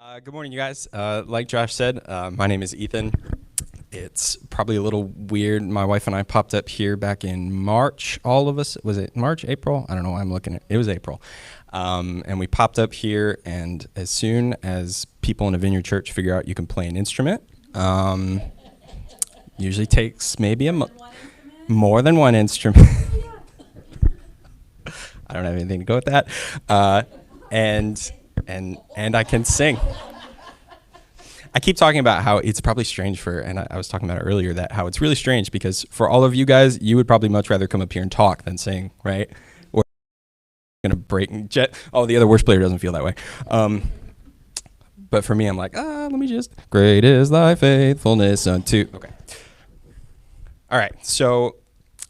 Good morning, you guys. Like Josh said, my name is Ethan. It's probably a little weird. My wife and I popped up here back in March. All of us, was it March, April? I don't know why I'm looking at it. It was April. And we popped up here, and as soon as people in a Vineyard Church figure out you can play an instrument, usually takes maybe more than one instrument. I don't have anything to go with that. And I can sing. I keep talking about how it's probably strange and I was talking about it earlier, that how it's really strange because for all of you guys, you would probably much rather come up here and talk than sing, right? Or gonna break the other worst player doesn't feel that way. But for me, I'm like, let me just, great is thy faithfulness unto, okay. All right, so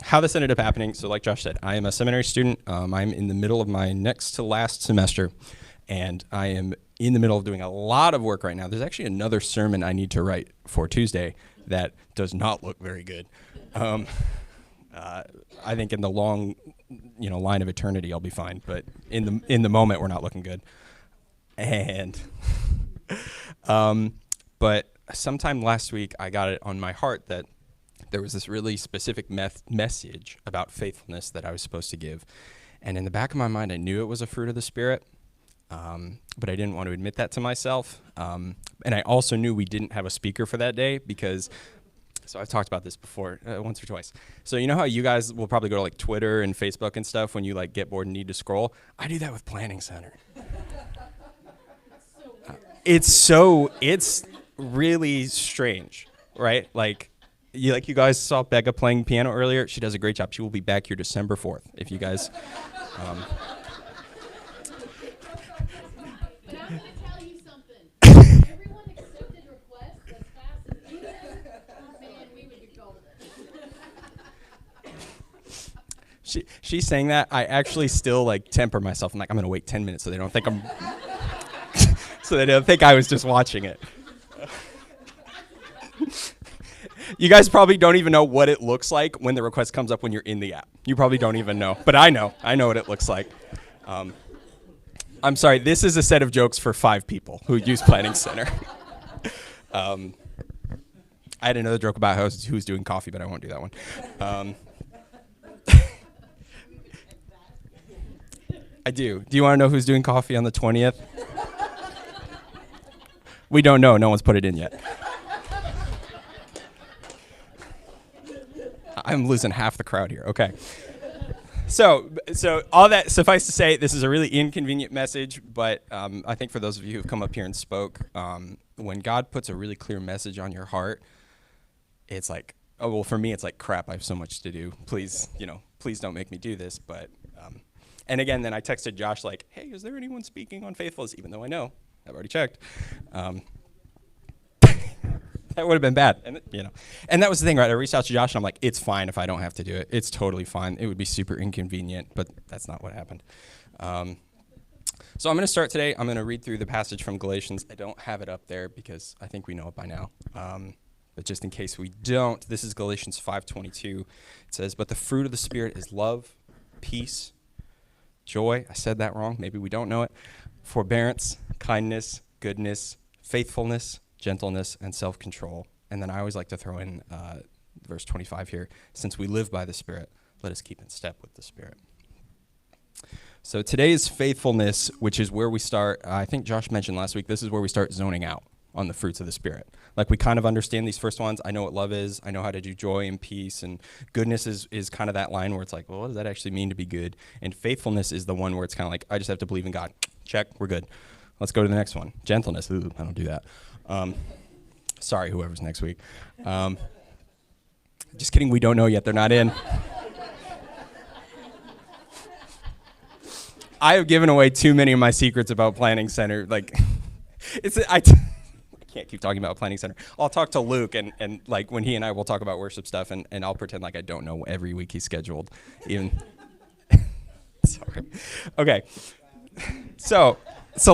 how this ended up happening, so like Josh said, I am a seminary student. I'm in the middle of my next to last semester. And I am in the middle of doing a lot of work right now. There's actually another sermon I need to write for Tuesday that does not look very good. I think in the long, line of eternity, I'll be fine. But in the moment, we're not looking good. And, but sometime last week, I got it on my heart that there was this really specific message about faithfulness that I was supposed to give. And in the back of my mind, I knew it was a fruit of the Spirit. But I didn't want to admit that to myself. And I also knew we didn't have a speaker for that day because, so I've talked about this before, once or twice. So you know how you guys will probably go to like Twitter and Facebook and stuff when you like get bored and need to scroll? I do that with Planning Center. It's really strange, right? Like you guys saw Becca playing piano earlier. She does a great job. She will be back here December 4th. If you guys, Everyone accepted requests as fast as you did. Man, we would be golden. She's saying that. I actually still like temper myself. I'm like, I'm gonna wait 10 minutes so they don't think I'm, so they don't think I was just watching it. You guys probably don't even know what it looks like when the request comes up when you're in the app. You probably don't even know, but I know what it looks like. I'm sorry, this is a set of jokes for 5 people who use Planning Center. I had another joke about who's doing coffee, but I won't do that one. I do. Do you want to know who's doing coffee on the 20th? We don't know. No one's put it in yet. I'm losing half the crowd here. Okay. So all that suffice to say, this is a really inconvenient message, but I think for those of you who've come up here and spoke, when God puts a really clear message on your heart, it's like, oh, well, for me, it's like, crap, I have so much to do. Please don't make me do this. But, and again, then I texted Josh like, hey, is there anyone speaking on faithfulness? Even though I know, I've already checked. That would have been bad, and that was the thing, right? I reached out to Josh, and I'm like, it's fine if I don't have to do it. It's totally fine. It would be super inconvenient, but that's not what happened. So I'm going to start today. I'm going to read through the passage from Galatians. I don't have it up there because I think we know it by now. But just in case we don't, this is Galatians 5:22. It says, but the fruit of the Spirit is love, peace, joy. I said that wrong. Maybe we don't know it. Forbearance, kindness, goodness, faithfulness, gentleness, and self-control. And then I always like to throw in verse 25 here. Since we live by the Spirit, let us keep in step with the Spirit. So today's faithfulness, which is where we start, I think Josh mentioned last week, this is where we start zoning out on the fruits of the Spirit. Like we kind of understand these first ones. I know what love is. I know how to do joy and peace. And goodness is kind of that line where it's like, well, what does that actually mean to be good? And faithfulness is the one where it's kind of like, I just have to believe in God. Check, we're good. Let's go to the next one. Gentleness. Ooh, I don't do that. Sorry, whoever's next week. Just kidding, we don't know yet. They're not in. I have given away too many of my secrets about Planning Center. Like, I can't keep talking about Planning Center. I'll talk to Luke, and like when he and I will talk about worship stuff, and I'll pretend like I don't know every week he's scheduled. Even. Sorry. Okay. So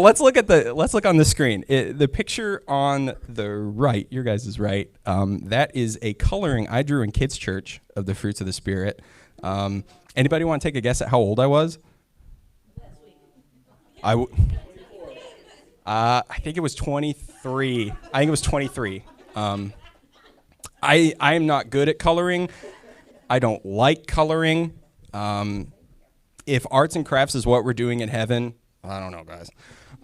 let's look on the screen. The picture on the right, your guys is right. That is a coloring I drew in kids' church of the fruits of the Spirit. Anybody want to take a guess at how old I was? I think it was 23. I think it was 23. I am not good at coloring. I don't like coloring. If arts and crafts is what we're doing in heaven, I don't know, guys.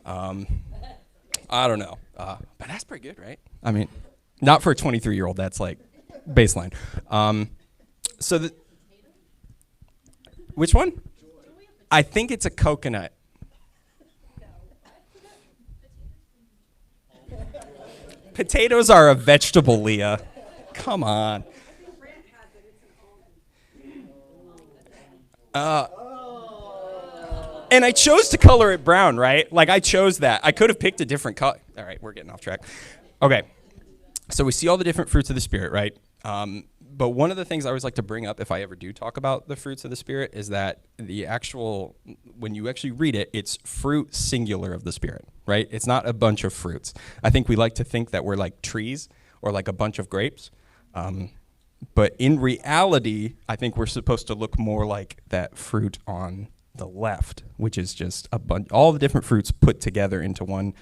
I don't know. But that's pretty good, right? I mean, not for a 23-year-old. That's like baseline. Which one? I think it's a coconut. Potatoes are a vegetable, Leah. Come on. And I chose to color it brown, right? Like, I chose that. I could have picked a different color. All right, we're getting off track. Okay. So we see all the different fruits of the Spirit, right? But one of the things I always like to bring up if I ever do talk about the fruits of the Spirit is that when you actually read it, it's fruit singular of the Spirit, right? It's not a bunch of fruits. I think we like to think that we're like trees or like a bunch of grapes. But in reality, I think we're supposed to look more like that fruit on the left, which is just all the different fruits put together into one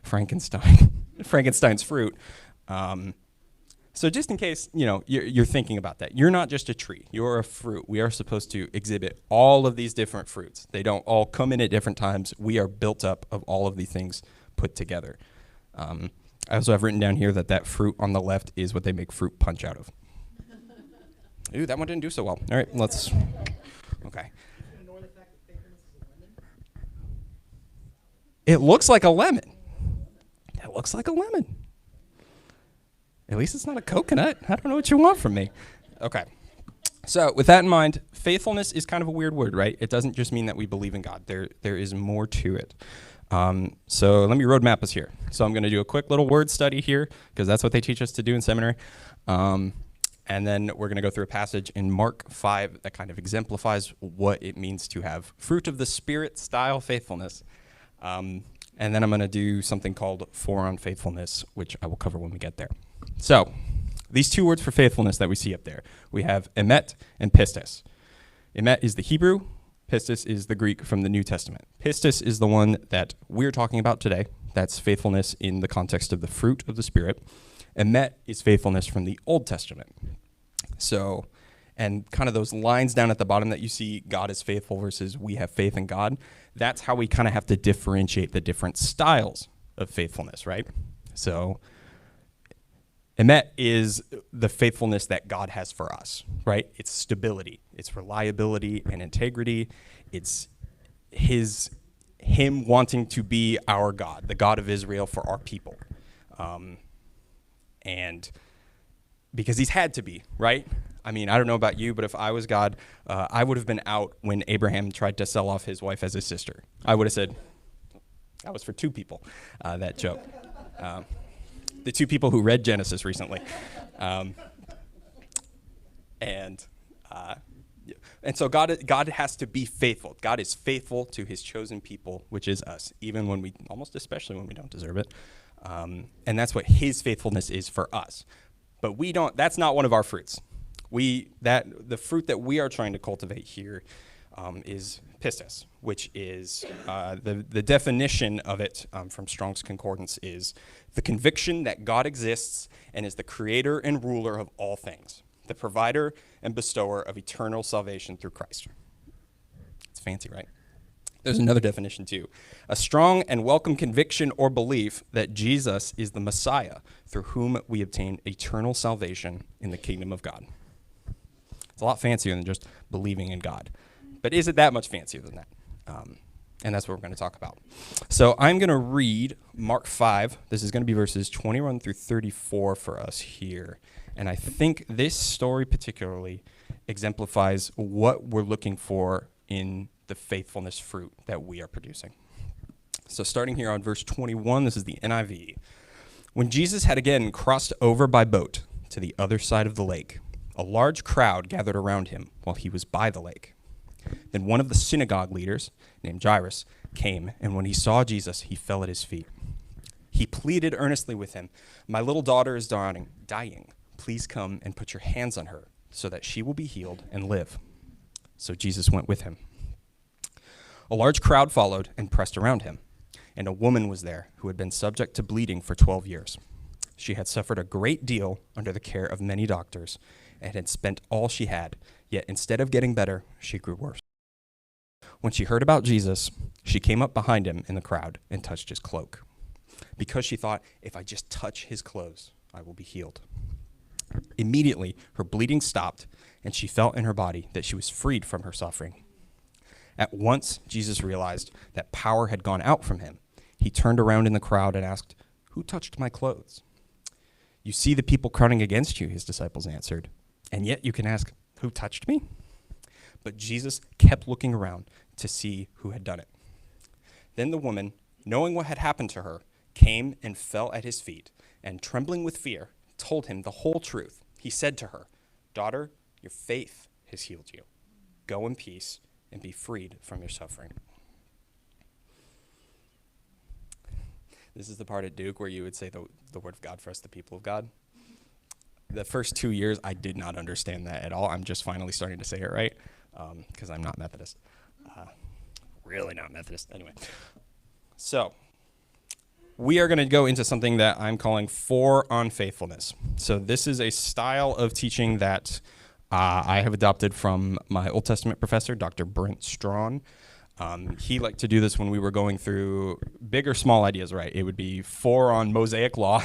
Frankenstein's fruit. So just in case, you're thinking about that, you're not just a tree, you're a fruit. We are supposed to exhibit all of these different fruits. They don't all come in at different times. We are built up of all of these things put together. I also have written down here that fruit on the left is what they make fruit punch out of. Ooh, that one didn't do so well. All right, okay. It looks like a lemon. It looks like a lemon. At least it's not a coconut. I don't know what you want from me. Okay. So with that in mind, faithfulness is kind of a weird word, right? It doesn't just mean that we believe in God. There is more to it. So let me roadmap us here. So I'm going to do a quick little word study here because that's what they teach us to do in seminary. And then we're going to go through a passage in Mark 5 that kind of exemplifies what it means to have fruit of the Spirit style faithfulness. And then I'm going to do something called 4 on faithfulness, which I will cover when we get there. So these two words for faithfulness that we see up there, we have emet and pistis. Emet is the Hebrew. Pistis is the Greek from the New Testament. Pistis is the one that we're talking about today. That's faithfulness in the context of the fruit of the Spirit. Emet is faithfulness from the Old Testament. So, and kind of those lines down at the bottom that you see, God is faithful versus we have faith in God, that's how we kind of have to differentiate the different styles of faithfulness, right? So, emet is the faithfulness that God has for us, right? It's stability, it's reliability and integrity. It's him wanting to be our God, the God of Israel for our people. And because he's had to be, right? I mean, I don't know about you, but if I was God, I would have been out when Abraham tried to sell off his wife as his sister. I would have said, that was for 2 people, that joke. The 2 people who read Genesis recently. And so God has to be faithful. God is faithful to his chosen people, which is us, even especially when we don't deserve it. And that's what his faithfulness is for us. But that's not one of our fruits. The fruit that we are trying to cultivate here is pistis, which is the definition of it from Strong's Concordance is the conviction that God exists and is the creator and ruler of all things, the provider and bestower of eternal salvation through Christ. It's fancy, right? There's another definition too. A strong and welcome conviction or belief that Jesus is the Messiah through whom we obtain eternal salvation in the kingdom of God. It's a lot fancier than just believing in God. But is it that much fancier than that? And that's what we're going to talk about. So I'm going to read Mark 5. This is going to be verses 21 through 34 for us here. And I think this story particularly exemplifies what we're looking for in the faithfulness fruit that we are producing. So starting here on verse 21, this is the NIV. When Jesus had again crossed over by boat to the other side of the lake, a large crowd gathered around him while he was by the lake. Then one of the synagogue leaders, named Jairus, came, and when he saw Jesus, he fell at his feet. He pleaded earnestly with him, "My little daughter is dying. Please come and put your hands on her so that she will be healed and live." So Jesus went with him. A large crowd followed and pressed around him, and a woman was there who had been subject to bleeding for 12 years. She had suffered a great deal under the care of many doctors and had spent all she had, yet instead of getting better, she grew worse. When she heard about Jesus, she came up behind him in the crowd and touched his cloak, because she thought, if I just touch his clothes, I will be healed. Immediately, her bleeding stopped, and she felt in her body that she was freed from her suffering. At once, Jesus realized that power had gone out from him. He turned around in the crowd and asked, "Who touched my clothes?" "You see the people crowding against you," his disciples answered, "and yet you can ask, 'Who touched me?'" But Jesus kept looking around to see who had done it. Then the woman, knowing what had happened to her, came and fell at his feet, and trembling with fear, told him the whole truth. He said to her, "Daughter, your faith has healed you. Go in peace and be freed from your suffering." This is the part at Duke where you would say the word of God for us, the people of God. The first 2 years, I did not understand that at all. I'm just finally starting to say it right, because I'm not Methodist. Really not Methodist. Anyway, so we are going to go into something that I'm calling For Unfaithfulness. So this is a style of teaching that I have adopted from my Old Testament professor, Dr. Brent Strawn. He liked to do this when we were going through big or small ideas, right? It would be 4 on Mosaic law,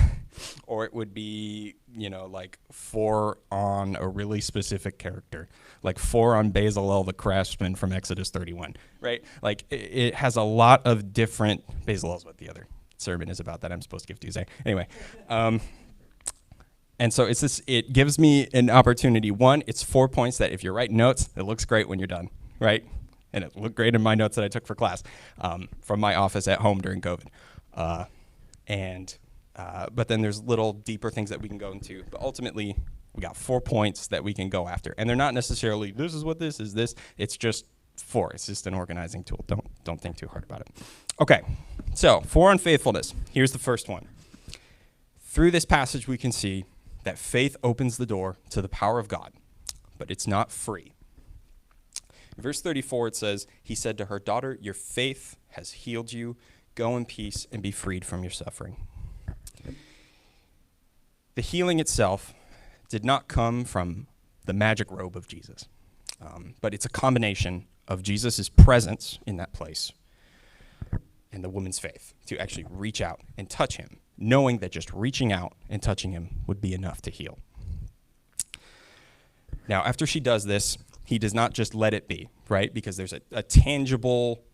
or it would be, like 4 on a really specific character, like 4 on Bezalel the craftsman from Exodus 31, right? Like it has a lot of different, Bezalel is what the other sermon is about that I'm supposed to give Tuesday. Anyway, and so it gives me an opportunity. One, it's 4 points that if you're writing notes, it looks great when you're done, right? And it looked great in my notes that I took for class from my office at home during COVID. But then there's little deeper things that we can go into. But ultimately, we got 4 points that we can go after. And they're not necessarily, this is what this is this. It's just 4. It's just an organizing tool. Don't think too hard about it. Okay, so for unfaithfulness, here's the first one. Through this passage, we can see that faith opens the door to the power of God, but it's not free. In verse 34, it says, he said to her, "Daughter, your faith has healed you. Go in peace and be freed from your suffering." The healing itself did not come from the magic robe of Jesus, but it's a combination of Jesus' presence in that place and the woman's faith to actually reach out and touch him, knowing that just reaching out and touching him would be enough to heal. Now, after she does this, he does not just let it be, right? Because there's a tangible,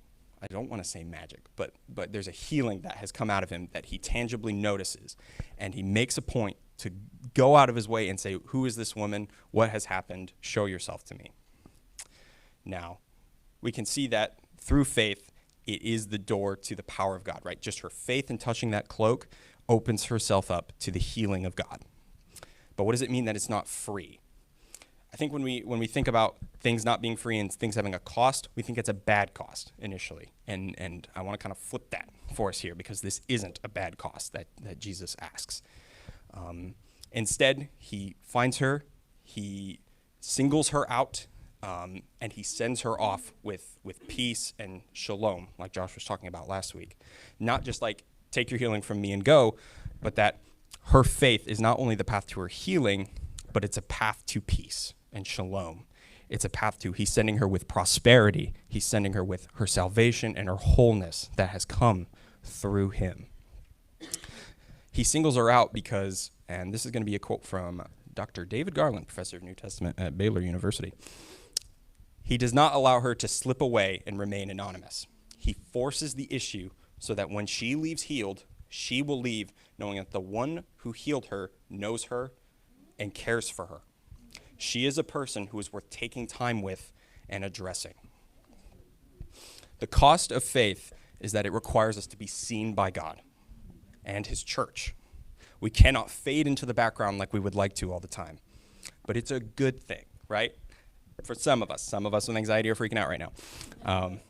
I don't want to say magic, but there's a healing that has come out of him that he tangibly notices. And he makes a point to go out of his way and say, "Who is this woman? What has happened? Show yourself to me." Now, we can see that through faith, it is the door to the power of God, right? Just her faith in touching that cloak opens herself up to the healing of God. But what does it mean that it's not free? I think when we think about things not being free and things having a cost, we think it's a bad cost initially. And I want to kind of flip that for us here, because this isn't a bad cost that Jesus asks. Instead, he finds her, he singles her out, and he sends her off with peace and shalom, like Josh was talking about last week. Not just like, take your healing from me and go, but that her faith is not only the path to her healing, but it's a path to peace and shalom. It's a path to, he's sending her with prosperity. He's sending her with her salvation and her wholeness that has come through him. He singles her out because, and this is going to be a quote from Dr. David Garland, professor of New Testament at Baylor University. He does not allow her to slip away and remain anonymous. He forces the issue so that when she leaves healed, she will leave knowing that the one who healed her knows her and cares for her. She is a person who is worth taking time with and addressing. The cost of faith is that it requires us to be seen by God and his church. We cannot fade into the background like we would like to all the time. But it's a good thing, right? For some of us with anxiety are freaking out right now.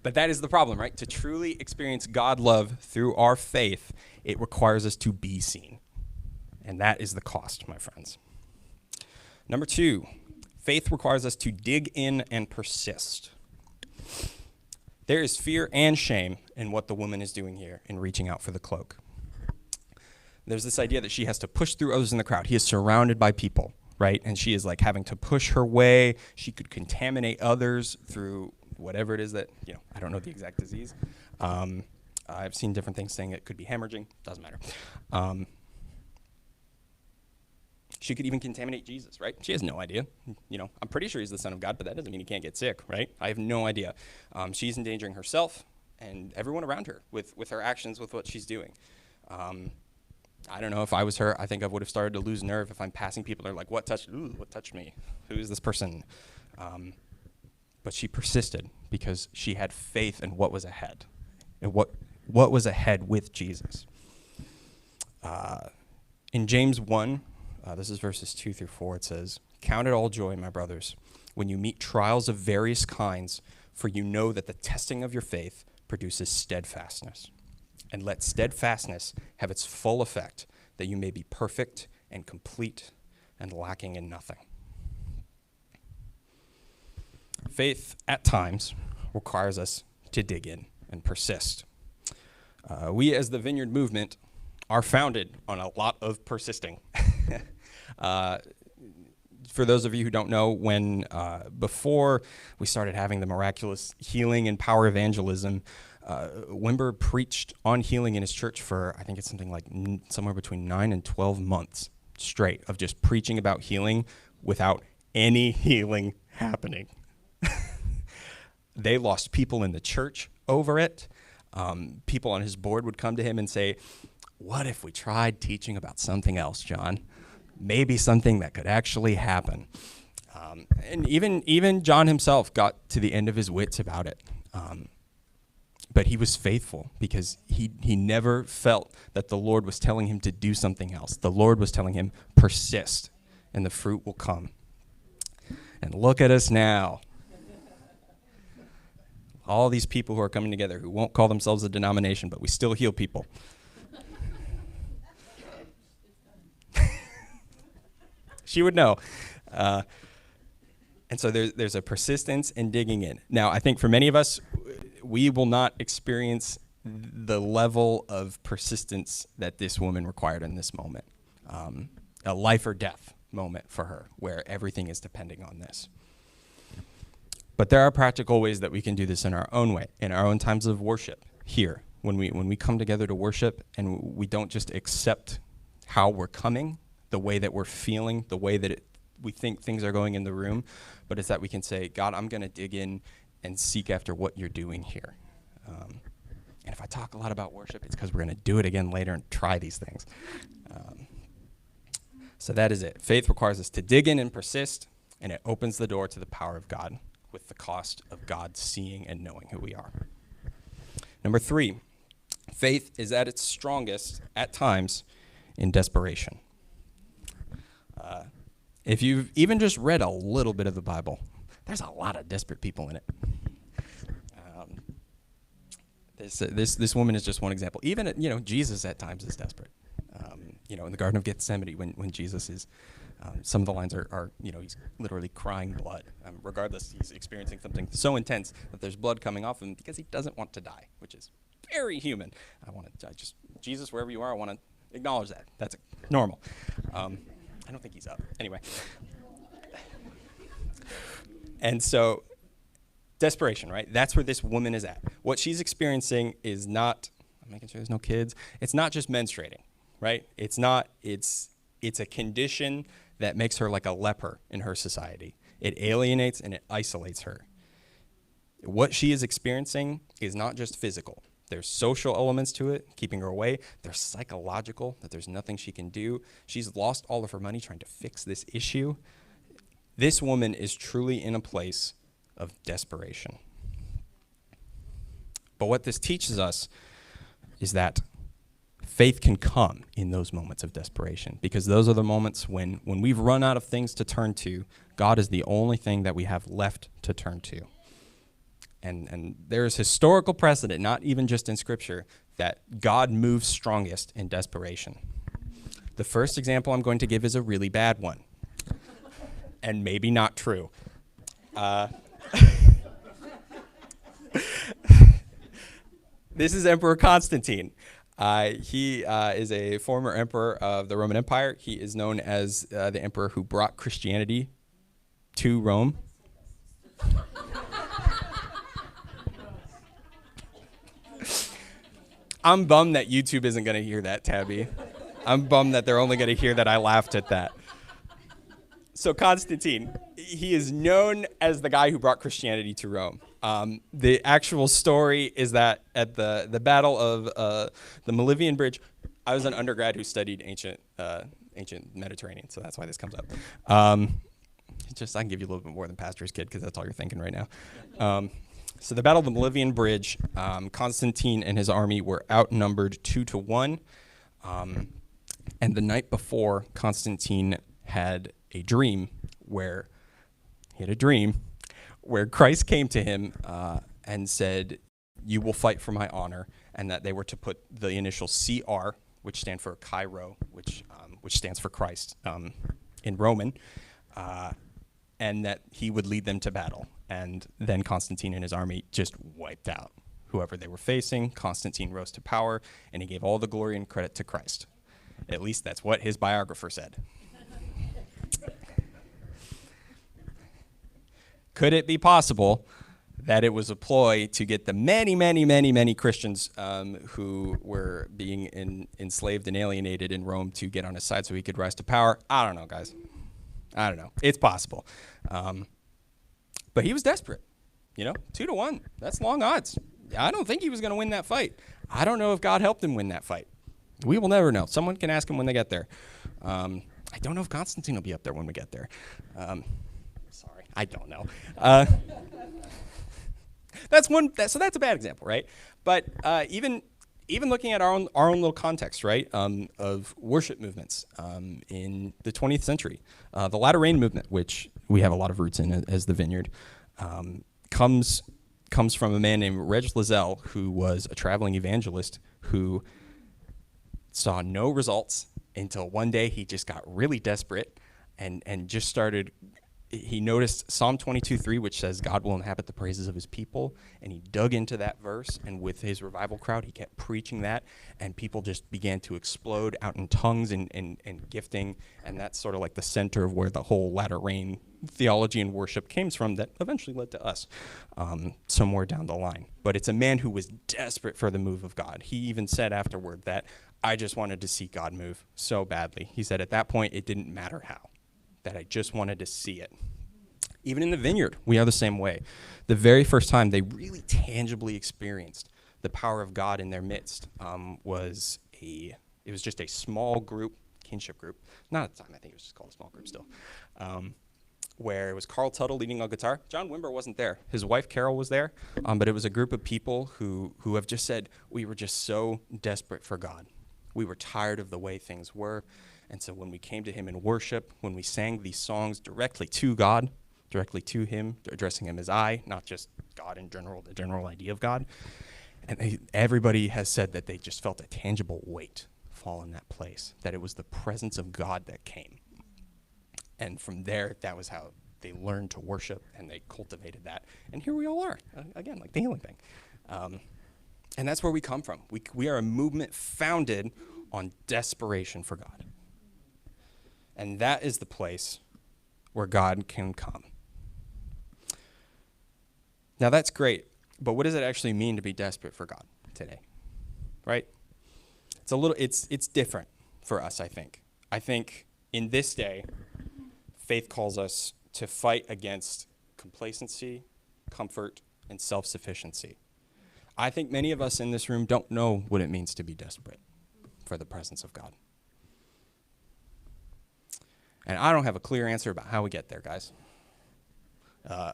But that is the problem, right? To truly experience God love through our faith, it requires us to be seen. And that is the cost, my friends. Number 2, faith requires us to dig in and persist. There is fear and shame in what the woman is doing here in reaching out for the cloak. There's this idea that she has to push through others in the crowd. He is surrounded by people, right? And she is like having to push her way. She could contaminate others through whatever it is that, I don't know the exact disease. I've seen different things saying it could be hemorrhaging. Doesn't matter. She could even contaminate Jesus, right? She has no idea. I'm pretty sure he's the Son of God, but that doesn't mean he can't get sick, right? I have no idea. She's endangering herself and everyone around her with her actions, with what she's doing. I don't know, if I was her, I think I would have started to lose nerve if I'm passing people. They're like, what touched me? Who is this person? But she persisted because she had faith in what was ahead and what was ahead with Jesus. In James 1, this is verses 2 through 4, it says, "Count it all joy, my brothers, when you meet trials of various kinds, for you know that the testing of your faith produces steadfastness. And let steadfastness have its full effect, that you may be perfect and complete and lacking in nothing." Faith, at times, requires us to dig in and persist. We, as the Vineyard Movement, are founded on a lot of persisting. For those of you who don't know, when before we started having the miraculous healing and power evangelism, Wimber preached on healing in his church for, I think it's something like somewhere between 9 and 12 months straight of just preaching about healing without any healing happening. They lost people in the church over it. People on his board would come to him and say, "What if we tried teaching about something else, John? Maybe something that could actually happen." And even John himself got to the end of his wits about it. But he was faithful because he never felt that the Lord was telling him to do something else. The Lord was telling him, persist, and the fruit will come. And look at us now. All these people who are coming together who won't call themselves a denomination, but we still heal people. She would know. And so there's a persistence in digging in. Now, I think for many of us, we will not experience the level of persistence that this woman required in this moment. A life or death moment for her, where everything is depending on this. But there are practical ways that we can do this in our own way, in our own times of worship here, when we come together to worship and we don't just accept how we're coming, the way that we're feeling, the way that we think things are going in the room, but it's that we can say, God, I'm going to dig in and seek after what you're doing here. And if I talk a lot about worship, it's because we're going to do it again later and try these things. So that is it. Faith requires us to dig in and persist, and it opens the door to the power of God with the cost of God seeing and knowing who we are. Number 3, faith is at its strongest at times in desperation. If you've even just read a little bit of the Bible, there's a lot of desperate people in it. This woman is just one example. Even Jesus at times is desperate. In the Garden of Gethsemane, when Jesus is, some of the lines are he's literally crying blood. Regardless, he's experiencing something so intense that there's blood coming off him because he doesn't want to die, which is very human. Jesus, wherever you are, I want to acknowledge that. That's normal. I don't think he's up. Anyway. And so, desperation, right? That's where this woman is at. What she's experiencing is not, I'm making sure there's no kids, it's not just menstruating, right? It's a condition that makes her like a leper in her society. It alienates and it isolates her. What she is experiencing is not just physical. There's social elements to it, keeping her away. There's psychological, that there's nothing she can do. She's lost all of her money trying to fix this issue. This woman is truly in a place of desperation. But what this teaches us is that faith can come in those moments of desperation, because those are the moments when we've run out of things to turn to, God is the only thing that we have left to turn to. And there is historical precedent, not even just in Scripture, that God moves strongest in desperation. The first example I'm going to give is a really bad one, and maybe not true. This is Emperor Constantine. He is a former emperor of the Roman Empire. He is known as the emperor who brought Christianity to Rome. I'm bummed that YouTube isn't going to hear that, Tabby. I'm bummed that they're only going to hear that I laughed at that. So Constantine, he is known as the guy who brought Christianity to Rome. The actual story is that at the Battle of the Milvian Bridge, I was an undergrad who studied ancient Mediterranean, so that's why this comes up. I can give you a little bit more than pastor's kid because that's all you're thinking right now. So the Battle of the Milvian Bridge, Constantine and his army were outnumbered 2-1. And the night before, Constantine had a dream where Christ came to him and said, "You will fight for my honor," and that they were to put the initial CR, which stand for Cairo, which stands for Christ in Roman, and that he would lead them to battle. And then Constantine and his army just wiped out whoever they were facing. Constantine rose to power, and he gave all the glory and credit to Christ. At least that's what his biographer said. Could it be possible that it was a ploy to get the many Christians who were being enslaved and alienated in Rome to get on his side so he could rise to power? I don't know, guys. I don't know. It's possible. But he was desperate. 2-1. That's long odds. I don't think he was going to win that fight. I don't know if God helped him win that fight. We will never know. Someone can ask him when they get there. I don't know if Constantine will be up there when we get there. Sorry, I don't know. So that's a bad example, right? But even looking at our own little context, right, of worship movements in the 20th century, the Latter Rain movement, which we have a lot of roots in as the Vineyard, comes from a man named Reg Lizelle, who was a traveling evangelist who saw no results until one day he just got really desperate and just started. He noticed Psalm 22:3, which says God will inhabit the praises of his people, and he dug into that verse, and with his revival crowd, he kept preaching that, and people just began to explode out in tongues and gifting, and that's sort of like the center of where the whole Latter Rain theology and worship came from that eventually led to us somewhere down the line. But it's a man who was desperate for the move of God. He even said afterward that, "I just wanted to see God move so badly." He said at that point, it didn't matter how. That I just wanted to see it. Even in the Vineyard, we are the same way. The very first time they really tangibly experienced the power of God in their midst was just a small group, kinship group. Not at the time, I think it was just called a small group still, where it was Carl Tuttle leading on guitar. John Wimber wasn't there. His wife Carol was there, but it was a group of people who have just said, we were just so desperate for God. We were tired of the way things were. And so when we came to him in worship, when we sang these songs directly to God, directly to him, addressing him as I, not just God in general, the general idea of God, and everybody has said that they just felt a tangible weight fall in that place, that it was the presence of God that came. And from there, that was how they learned to worship, and they cultivated that. And here we all are, again, like the healing thing. And that's where we come from. We are a movement founded on desperation for God. And that is the place where God can come. Now that's great, but what does it actually mean to be desperate for God today? Right? It's different for us, I think. I think in this day, faith calls us to fight against complacency, comfort, and self-sufficiency. I think many of us in this room don't know what it means to be desperate for the presence of God. And I don't have a clear answer about how we get there, guys.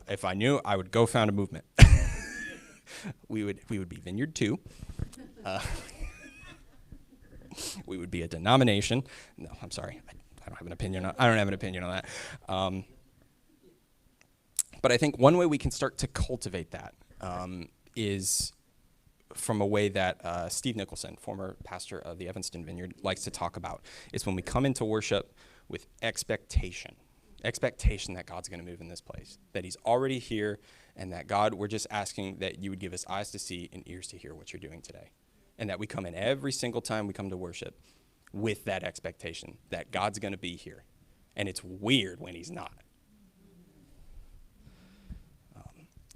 If I knew, I would go found a movement. we would be Vineyard 2. We would be a denomination. No, I'm sorry. I don't have an opinion on that. But I think one way we can start to cultivate that is from a way that Steve Nicholson, former pastor of the Evanston Vineyard, likes to talk about. It's when we come into worship with expectation. expectation that God's going to move in this place, that he's already here, and that God, we're just asking that you would give us eyes to see and ears to hear what you're doing today. And that we come in every single time we come to worship with that expectation that God's going to be here. And it's weird when he's not.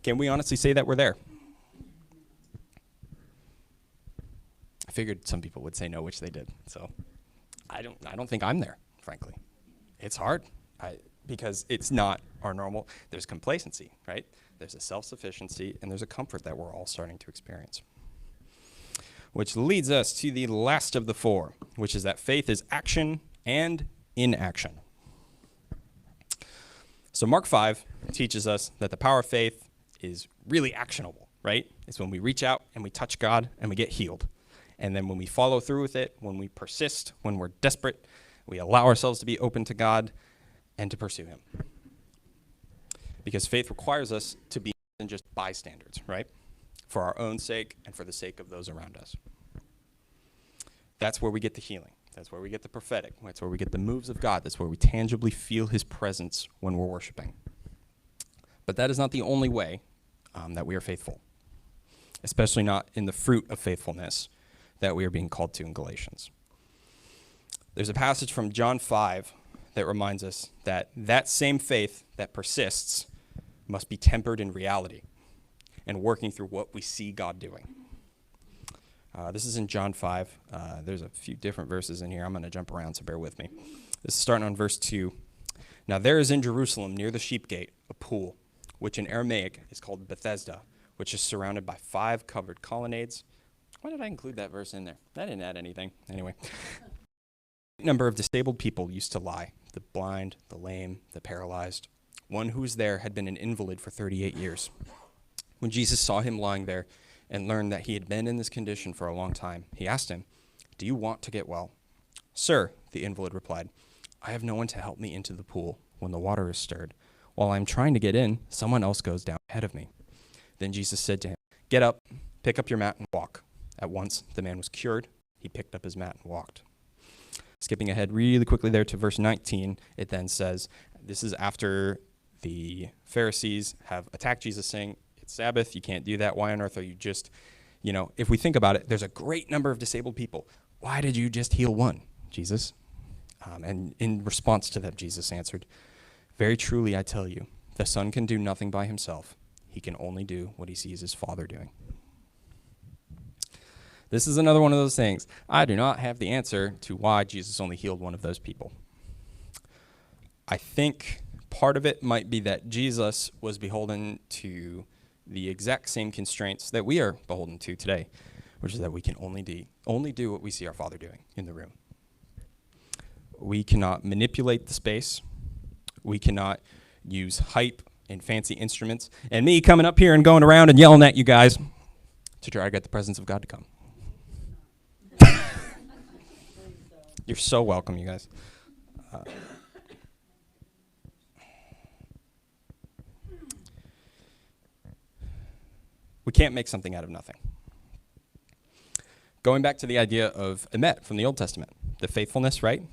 Can we honestly say that we're there? I figured some people would say no, which they did. So I don't think I'm there, frankly. It's hard because it's not our normal. There's complacency, right? There's a self-sufficiency, and there's a comfort that we're all starting to experience. Which leads us to the last of the four, which is that faith is action and inaction. So Mark 5 teaches us that the power of faith is really actionable, right? It's when we reach out and we touch God and we get healed. And then when we follow through with it, when we persist, when we're desperate, we allow ourselves to be open to God and to pursue him. Because faith requires us to be more than just bystanders, right? For our own sake and for the sake of those around us. That's where we get the healing. That's where we get the prophetic. That's where we get the moves of God. That's where we tangibly feel his presence when we're worshiping. But that is not the only way that we are faithful, especially not in the fruit of faithfulness that we are being called to in Galatians. There's a passage from John 5 that reminds us that that same faith that persists must be tempered in reality and working through what we see God doing. This is in John 5. There's a few different verses in here. I'm going to jump around, so bear with me. This is starting on verse 2. Now there is in Jerusalem near the sheep gate a pool, which in Aramaic is called Bethesda, which is surrounded by 5 covered colonnades. Why did I include that verse in there? That didn't add anything. Anyway. A number of disabled people used to lie, the blind, the lame, the paralyzed. One who was there had been an invalid for 38 years. When Jesus saw him lying there and learned that he had been in this condition for a long time, he asked him, "Do you want to get well?" "Sir," the invalid replied, "I have no one to help me into the pool when the water is stirred. While I am trying to get in, someone else goes down ahead of me." Then Jesus said to him, "Get up, pick up your mat and walk." At once, the man was cured. He picked up his mat and walked. Skipping ahead really quickly there to verse 19, it then says, this is after the Pharisees have attacked Jesus saying, "It's Sabbath, you can't do that. Why on earth are you just," if we think about it, there's a great number of disabled people. Why did you just heal one, Jesus? And in response to that, Jesus answered, "Very truly I tell you, the Son can do nothing by himself. He can only do what he sees his Father doing." This is another one of those things. I do not have the answer to why Jesus only healed one of those people. I think part of it might be that Jesus was beholden to the exact same constraints that we are beholden to today, which is that we can only do what we see our Father doing in the room. We cannot manipulate the space. We cannot use hype and fancy instruments, and me coming up here and going around and yelling at you guys to try to get the presence of God to come. You're so welcome, you guys. We can't make something out of nothing. Going back to the idea of emet from the Old Testament, the faithfulness, right?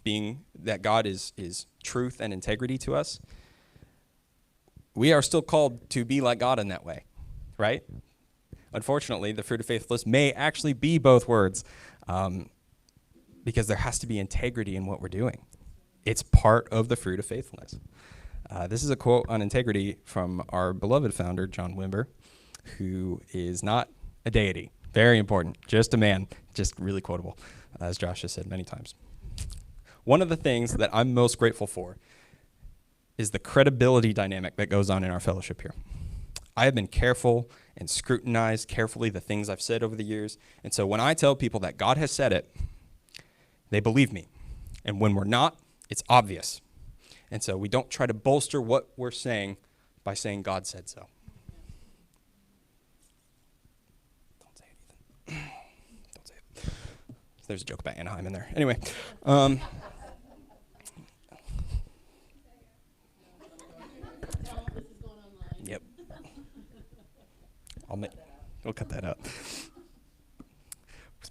Being that God is truth and integrity to us. We are still called to be like God in that way, right? Unfortunately, the fruit of faithfulness may actually be both words, because there has to be integrity in what we're doing. It's part of the fruit of faithfulness. This is a quote on integrity from our beloved founder, John Wimber, who is not a deity. Very important. Just a man. Just really quotable, as Josh has said many times. One of the things that I'm most grateful for is the credibility dynamic that goes on in our fellowship here. I have been careful and scrutinized carefully the things I've said over the years. And so when I tell people that God has said it, they believe me. And when we're not, it's obvious. And so we don't try to bolster what we're saying by saying God said so. Don't say anything. Don't say it. There's a joke about Anaheim in there. Anyway. Yep. We'll cut that out.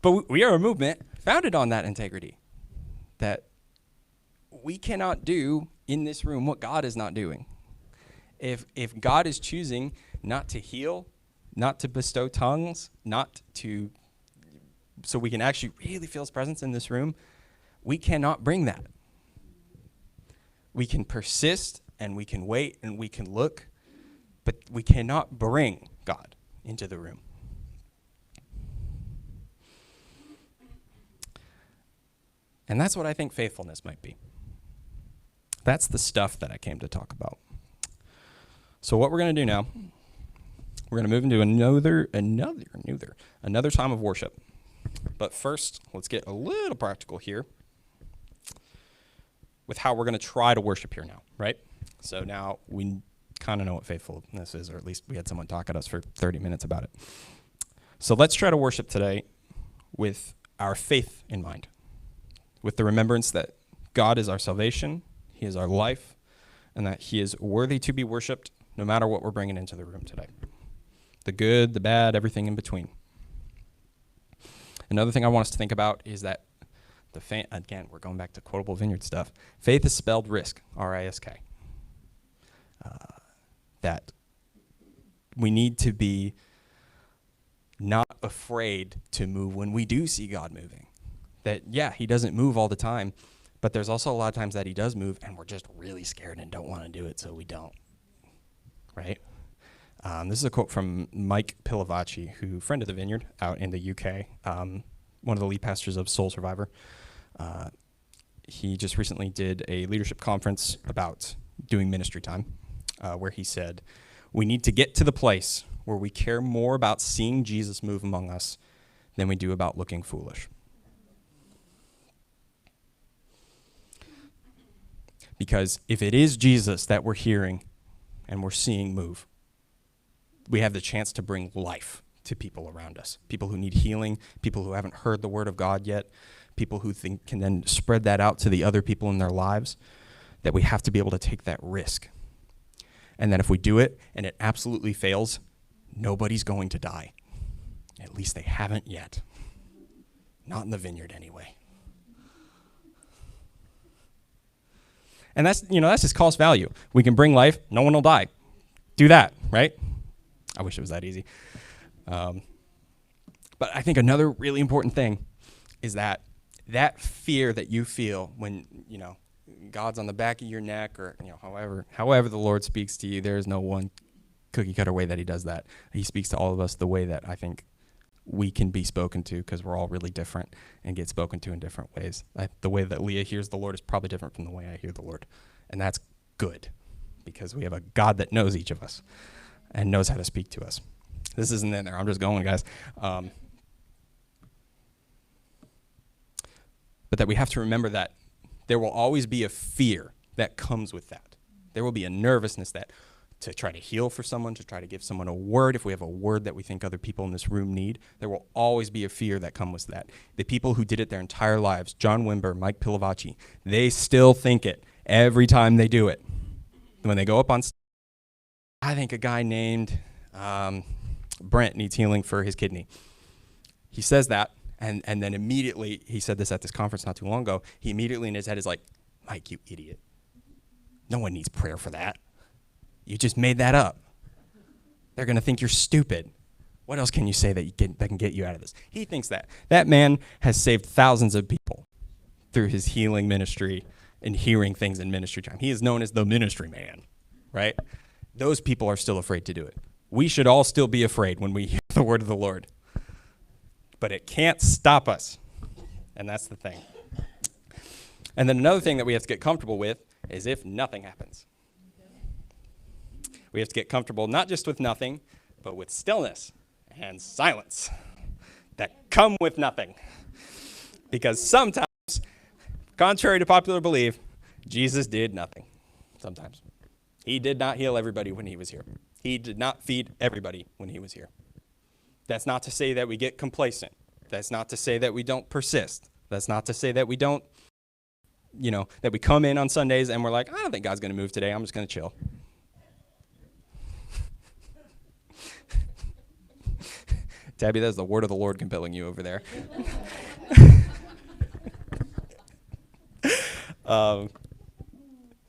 But we are a movement founded on that integrity, that we cannot do in this room what God is not doing. If God is choosing not to heal, not to bestow tongues, so we can actually really feel his presence in this room, we cannot bring that. We can persist and we can wait and we can look, but we cannot bring God into the room. And that's what I think faithfulness might be. That's the stuff that I came to talk about. So what we're going to do now, we're going to move into another time of worship. But first, let's get a little practical here with how we're going to try to worship here now, right? So now we kind of know what faithfulness is, or at least we had someone talk at us for 30 minutes about it. So let's try to worship today with our faith in mind, with the remembrance that God is our salvation, he is our life, and that he is worthy to be worshiped no matter what we're bringing into the room today. The good, the bad, everything in between. Another thing I want us to think about is that again, we're going back to quotable vineyard stuff. Faith is spelled risk, R-I-S-K. That we need to be not afraid to move when we do see God moving. That, yeah, he doesn't move all the time, but there's also a lot of times that he does move and we're just really scared and don't want to do it, so we don't, right? This is a quote from Mike Pilavachi, who friend of the Vineyard out in the UK, one of the lead pastors of Soul Survivor. He just recently did a leadership conference about doing ministry time, where he said, we need to get to the place where we care more about seeing Jesus move among us than we do about looking foolish. Because if it is Jesus that we're hearing and we're seeing move, we have the chance to bring life to people around us, people who need healing, people who haven't heard the word of God yet, people who can then spread that out to the other people in their lives, that we have to be able to take that risk. And that if we do it and it absolutely fails, nobody's going to die. At least they haven't yet. Not in the Vineyard anyway. And that's just cost value. We can bring life, no one will die. Do that, right? I wish it was that easy. But I think another really important thing is that fear that you feel when, God's on the back of your neck, or, however the Lord speaks to you, there is no one cookie cutter way that he does that. He speaks to all of us the way that I think we can be spoken to, because we're all really different and get spoken to in different ways. The way that Leah hears the Lord is probably different from the way I hear the Lord. And that's good, because we have a God that knows each of us and knows how to speak to us. This isn't in there. I'm just going, guys. But that we have to remember that there will always be a fear that comes with that. There will be a nervousness to try to heal for someone, to try to give someone a word. If we have a word that we think other people in this room need, there will always be a fear that comes with that. The people who did it their entire lives, John Wimber, Mike Pilavachi, they still think it every time they do it. When they go up on stage, I think a guy named Brent needs healing for his kidney. He says that, and then immediately, he said this at this conference not too long ago, he immediately in his head is like, Mike, you idiot. No one needs prayer for that. You just made that up. They're going to think you're stupid. What else can you say that can get you out of this? He thinks that. That man has saved thousands of people through his healing ministry and hearing things in ministry time. He is known as the ministry man, right? Those people are still afraid to do it. We should all still be afraid when we hear the word of the Lord. But it can't stop us. And that's the thing. And then another thing that we have to get comfortable with is if nothing happens. We have to get comfortable not just with nothing, but with stillness and silence that come with nothing. Because sometimes, contrary to popular belief, Jesus did nothing. Sometimes. He did not heal everybody when he was here. He did not feed everybody when he was here. That's not to say that we get complacent. That's not to say that we don't persist. That's not to say that we don't, that we come in on Sundays and we're like, I don't think God's going to move today. I'm just going to chill. Tabby, that's the word of the Lord compelling you over there.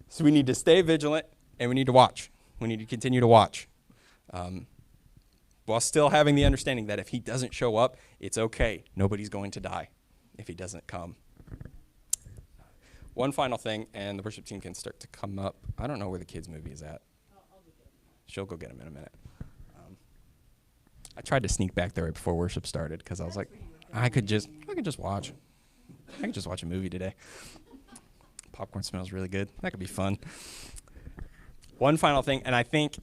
So So we need to stay vigilant, and we need to watch. We need to continue to watch. While still having the understanding that if he doesn't show up, it's okay. Nobody's going to die if he doesn't come. One final thing, and the worship team can start to come up. I don't know where the kids' movie is at. She'll go get him in a minute. I tried to sneak back there right before worship started because I was like, I could just watch. I could just watch a movie today. Popcorn smells really good. That could be fun. One final thing, and I think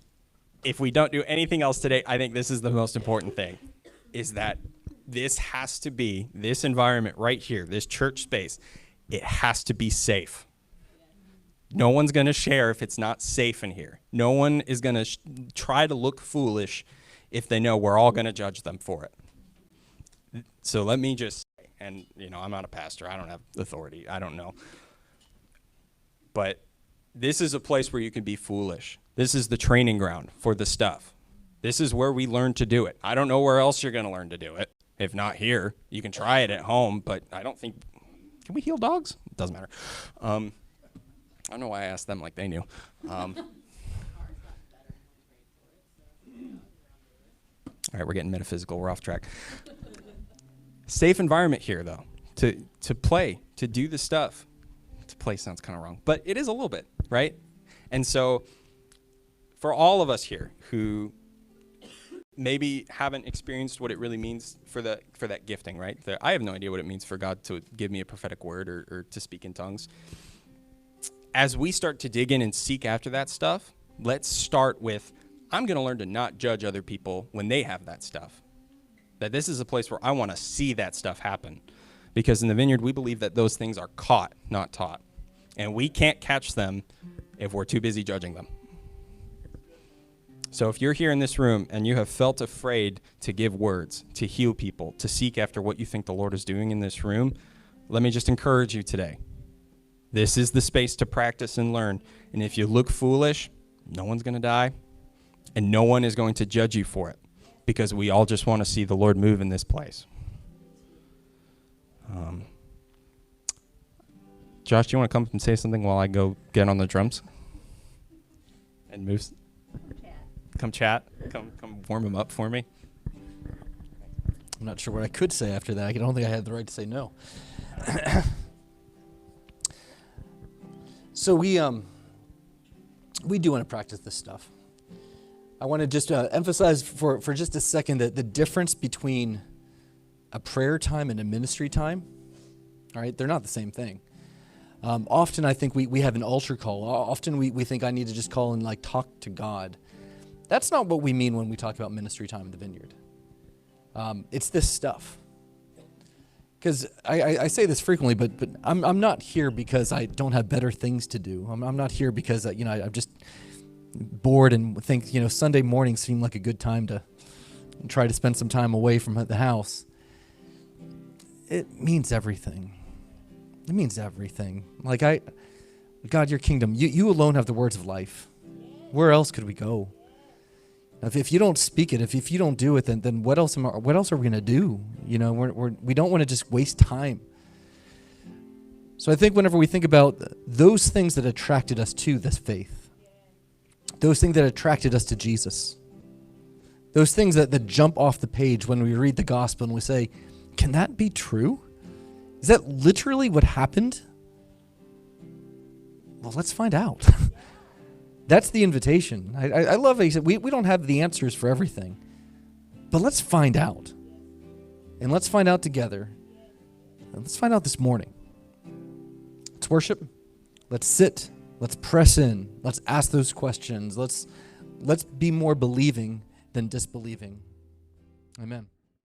if we don't do anything else today, I think this is the most important thing, is that this has to be, this environment right here, this church space, it has to be safe. No one's going to share if it's not safe in here. No one is going to try to look foolish if they know we're all going to judge them for it. So let me just, and I'm not a pastor. I don't have authority. I don't know. But this is a place where you can be foolish. This is the training ground for the stuff. This is where we learn to do it. I don't know where else you're going to learn to do it. If not here, you can try it at home, but I don't think, can we heal dogs? It doesn't matter. I don't know why I asked them like they knew. All right, we're getting metaphysical. We're off track. Safe environment here, though, to play, to do the stuff. To play sounds kind of wrong, but it is a little bit, right? And so for all of us here who maybe haven't experienced what it really means for that gifting, right? I have no idea what it means for God to give me a prophetic word or to speak in tongues. As we start to dig in and seek after that stuff, let's start with, I'm going to learn to not judge other people when they have that stuff. That this is a place where I want to see that stuff happen. Because in the Vineyard, we believe that those things are caught, not taught. And we can't catch them if we're too busy judging them. So if you're here in this room and you have felt afraid to give words, to heal people, to seek after what you think the Lord is doing in this room, let me just encourage you today. This is the space to practice and learn. And if you look foolish, no one's going to die. And no one is going to judge you for it. Because we all just want to see the Lord move in this place. Josh, do you want to come up and say something while I go get on the drums? And Moose? Come chat. Come warm him up for me. I'm not sure what I could say after that. I don't think I had the right to say no. So we do want to practice this stuff. I want to just emphasize for just a second that the difference between a prayer time and a ministry time, all right, they're not the same thing. Often I think we have an altar call. Often we think I need to just call and talk to God. That's not what we mean when we talk about ministry time in the Vineyard. It's this stuff. Because I say this frequently, but I'm not here because I don't have better things to do. I'm not here because I'm just bored and think Sunday mornings seem like a good time to try to spend some time away from the house. It means everything. It means everything. God, your kingdom, you alone have the words of life. Where else could we go? If you don't speak it, if you don't do it, then what else are we going to do? We don't want to just waste time. So I think whenever we think about those things that attracted us to this faith, those things that attracted us to Jesus, those things that jump off the page when we read the gospel and we say, can that be true? Is that literally what happened? Well, let's find out. That's the invitation. I love how he said, we don't have the answers for everything, but let's find out. And let's find out together. And let's find out this morning. Let's worship. Let's sit. Let's press in. Let's ask those questions. Let's be more believing than disbelieving. Amen.